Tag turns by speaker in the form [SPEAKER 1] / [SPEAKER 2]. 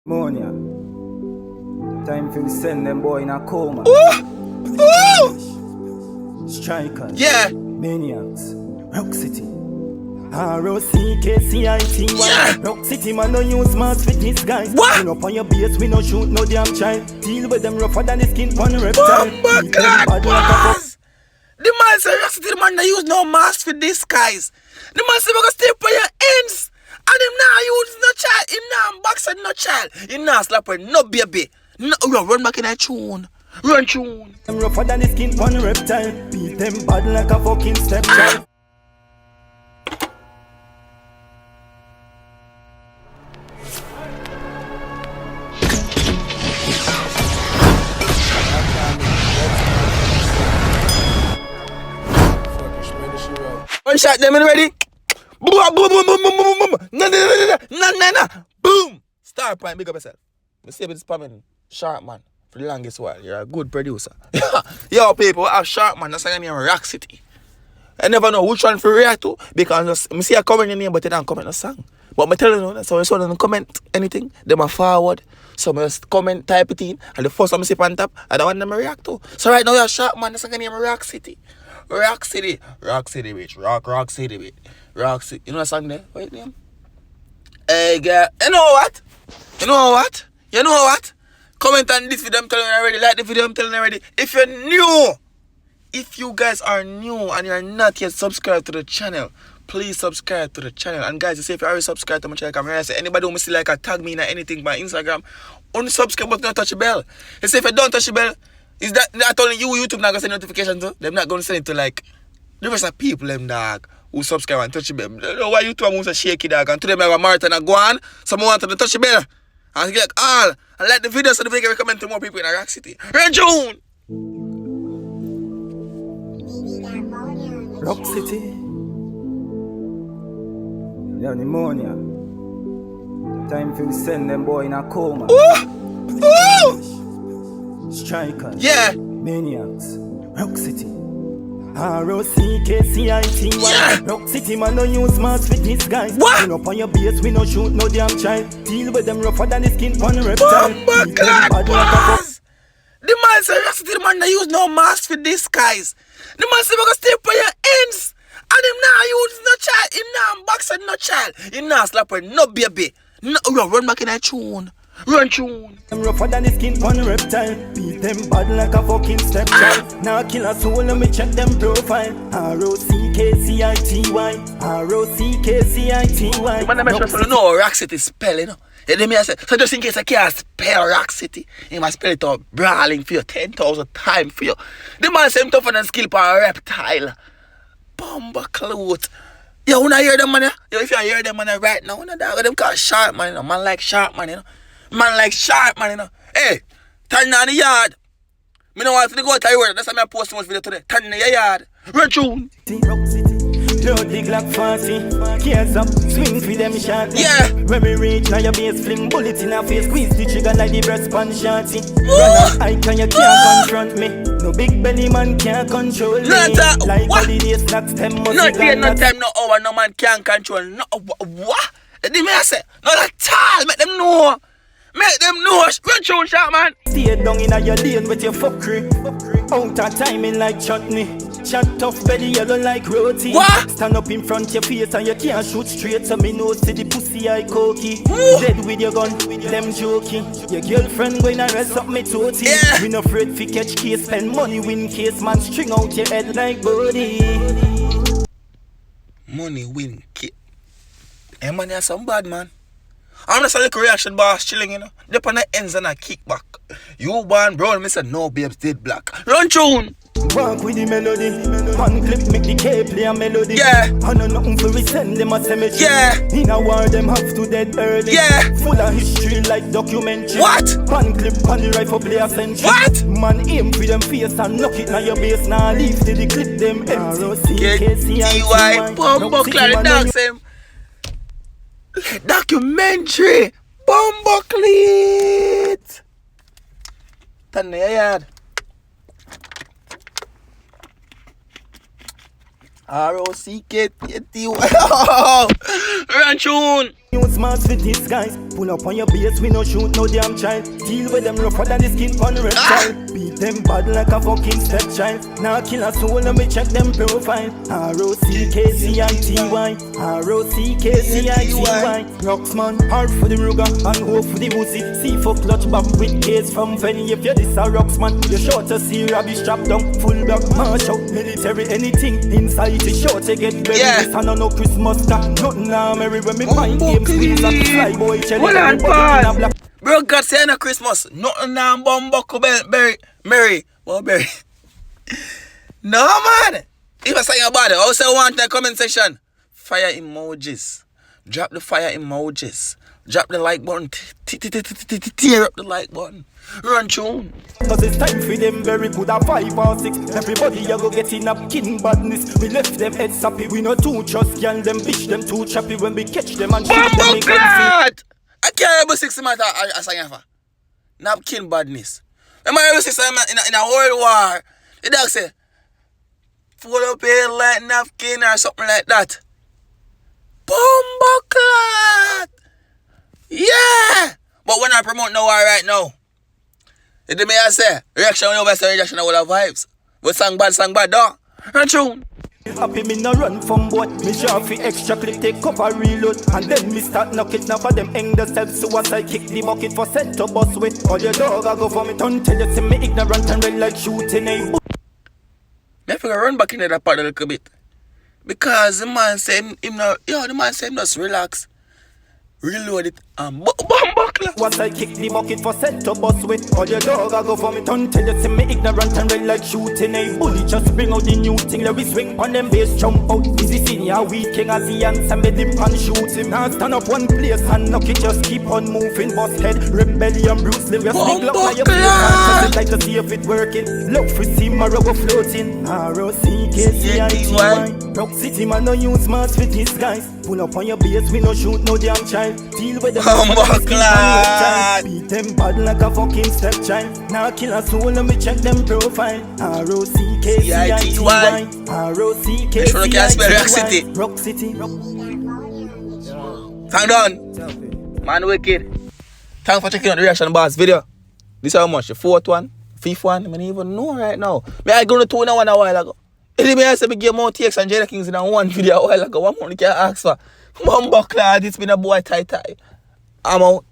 [SPEAKER 1] Monia. Time for send them boy in a coma. Strikers.
[SPEAKER 2] Yeah.
[SPEAKER 1] Maniacs. Rock City. ROCKCITY.
[SPEAKER 2] Yeah.
[SPEAKER 1] Rock City man don't use masks with these guys.
[SPEAKER 2] What?
[SPEAKER 1] Clean up on your base, we no shoot no damn child. Deal with them rougher than the skin on reptile.
[SPEAKER 2] Bomba clad boss. The man say Rock City, the man that use no mask for these guys. The man say we gonna stay for your ends. And him nah use no child. Him nah box and no child. Him nah slap with no baby. No, run back in that tune. Run tune.
[SPEAKER 1] Them rougher than the skin on reptile. Beat them bad like a fucking stepchild.
[SPEAKER 2] One shot them in ready. Boom, boom, boom, boom, boom, boom, boom. No. Boom. Star point, big up yourself. Me say it's spamming Sharpman for the longest while. You're a good producer. Yo, people, I have Sharpman. That's why I'm in Rock City. I never know which one to react to because I see a comment in here, but they don't comment a song. But I tell you, so if someone comment anything, they might forward. So I just comment, type it in, and the first one I see on top, I don't want them to react to. So right now, you're Sharpman. That's why I'm in Rock City. Rock City, bitch. Rock City, bitch. Rock City. You know that song there? Wait, name? Hey, girl. You know what? Comment on this video, I'm telling you already. Like the video, I'm telling you already. If you're new, if you guys are new and you're not yet subscribed to the channel, please subscribe to the channel. And guys, you say if you already subscribed to my channel, I say anybody who see like a tag me in anything by Instagram, unsubscribe but not touch the bell. You say if you don't touch the bell, is that not only you, YouTube not gonna send notifications to? They're not gonna send it to like the rest of people them dog who subscribe and touch the bell. You know why YouTube moves a shaky dog and to them have a marathon and go on. Someone want to touch the bell. And get like all and like the video so they can recommend to more people in Rock City. Red June!
[SPEAKER 1] Rock City. Yeah, pneumonia. Time for send them boy in a coma. Strikers.
[SPEAKER 2] Yeah.
[SPEAKER 1] Maniacs. Rock City. ROCKCITY.
[SPEAKER 2] Yeah.
[SPEAKER 1] Rock City man don't use masks with these guys.
[SPEAKER 2] What?
[SPEAKER 1] Clean up on your base, we no shoot no damn child. Deal with them rougher than the skin on reptile.
[SPEAKER 2] Bomba clad boss. The man say Rock City, the man that use no mask for these guys. The man say we gonna stay for your ends. And him nah use no child. Him nah box and no child. Him nah slap with no baby. No, run back in that tune. Run tune.
[SPEAKER 1] Them rougher than the skin on reptile. Beat them bad like a fucking stepchild. Now kill a soul, let me check them profile. ROCKCITY. ROCKCITY.
[SPEAKER 2] Man, I'm sure you know Rock City spelling. You know me I say, so just in case I can't spell Rock City, you must spell it out brawling for you 10,000 times for you. The man say him tougher than skill for a reptile. Bomba cloth. Yo, when I hear them man, yo, if you hear them man right now, when I dog them call Sharpman, you know, man like Sharpman, you know. Man like Sharpman, you know. Hey, turn on the yard. Me no want to go to the work. That's why I post so much video today. Turn in the yard. Run tune.
[SPEAKER 1] Rock City. Load the Glock 40. Gears up, swing for them shot.
[SPEAKER 2] Yeah.
[SPEAKER 1] When we reach now your base, fling bullet in her face. Squeeze the trigger like the breast pan shorty. Run I can you can't confront me. No big belly man can't control me. Like holiday snacks, them must
[SPEAKER 2] no day, no time, no hour, no man can control. No, what? The me I say, not at all. Make them know. Make them know. Run tune, Sharpman.
[SPEAKER 1] Stay down in your lane with your fuckery. Out of timing like chutney. Chat tough belly yellow like roti.
[SPEAKER 2] What?
[SPEAKER 1] Stand up in front your face and you can't shoot straight. So me know see the pussy I cokey. Dead with your gun, them joking. Your girlfriend going to rest up me tootie.
[SPEAKER 2] Yeah.
[SPEAKER 1] We no afraid fi catch case. Spend money win case. Man string out your head like body.
[SPEAKER 2] Money win case. Hey man, you're some bad man. I'm just a little reaction boss chilling, you know. Dip on the ends and a kickback. You born brown, me say no babes did black. Run tune.
[SPEAKER 1] Walk with the melody. One clip make the K play a melody.
[SPEAKER 2] Yeah.
[SPEAKER 1] I know nothing for we send them a cemetery.
[SPEAKER 2] Yeah.
[SPEAKER 1] In a war them have to dead early.
[SPEAKER 2] Yeah.
[SPEAKER 1] Full of history like documentary.
[SPEAKER 2] What?
[SPEAKER 1] One clip on the rifle play a century.
[SPEAKER 2] What?
[SPEAKER 1] Man aim for them face and knock it now your base. Now leave till the clip them empty.
[SPEAKER 2] Get T.Y. Bumbo Clary dogs him. Documentary. Bumbo Cleat. Turn the yard. ROCKTY. Run tune.
[SPEAKER 1] Use masks with these guys. Pull up on your base, we no shoot no damn child. Deal with them rougher than the skin on reptile. Beat them bad like a fucking stepchild. Now kill a soul and me check them profile. R-O-C-K-C-I-T-Y, R-O-C-K-C-I-T-Y. Rocksman, hard for the ruger and hope for the pussy. See for clutch back with case from Fanny. If you're this a Rocksman, you're sure to see Rabbi strap down. Full back, march out, military, anything. Inside is sure to get buried. This and no Christmas car. Nothing now, Mary, when me mind game squeeze and fly boy.
[SPEAKER 3] Hold on, pause.
[SPEAKER 2] Bro, God say no Christmas. Nothing now, bumbuckle berry. Mary. Well, berry. No, man. If I say about it, also want in the comment section. Fire emojis. Drop the fire emojis. Drop the like button. Tear up the like button. Run tune.
[SPEAKER 1] Cause it's time for them very good at 5 or 6. Everybody ya go getting up king badness. We left them heads happy. We no too trust y'all. Them bitch them too choppy. When we catch them and shoot them we can see.
[SPEAKER 2] I can't ever 6 months as I have. Napkin badness. Remember ever 6 months in a world war. The dog say, fold up here like napkin or something like that. Bumbleclad. Yeah. But we're not promoting no war right now. You do me I say, reaction over say reaction all the vibes. But song bad, dog. Run tune.
[SPEAKER 1] Happy me no run from boy. Me sure fi extra clip take up a reload. And then me start knock it now for them hang themselves. So once I kick the bucket for set to bus with. All your dog I go for me turn tell you see me ignorant and red like shooting a.
[SPEAKER 2] Me have to run back into that part a little bit. Because the man said him no, the man said him just relax. Reload it and buckler.
[SPEAKER 1] Once I kick the bucket for set to bus with. All your dog I go for me turn tell you see me ignorant and red like shooting a bully. Just bring out the new thing. Let me swing on them bass jump out. Easy senior weak king as he answer me dip and shoot him. Now stand up one place and knock it. Just keep on moving. Bust head rebellion Bruce Lee. Just sneak up on your place. Like to see if it working. Look for see my rubber floating. R-O-C-K-C-I-T-Y. Rock City man no use mask with these guys. Pull up on your base, we no shoot no damn child. Deal with them beat them bad like a fucking stepchild. Now kill a soul and we check them profile. R-O-C-K-C-I-T-Y, R-O-C-K-C-I-T-Y, Rock City.
[SPEAKER 2] Thank on. Man wicked. Thanks for checking out the reaction boss video. This is how much? The 4th one? 5th one? I don't even know right now. I go to 2 now one a while ago. It me I say me give more takes and Jada Kings in one video a while ago. One more you can ask for. Bumbleclad, it's been a boy tie. I'm out.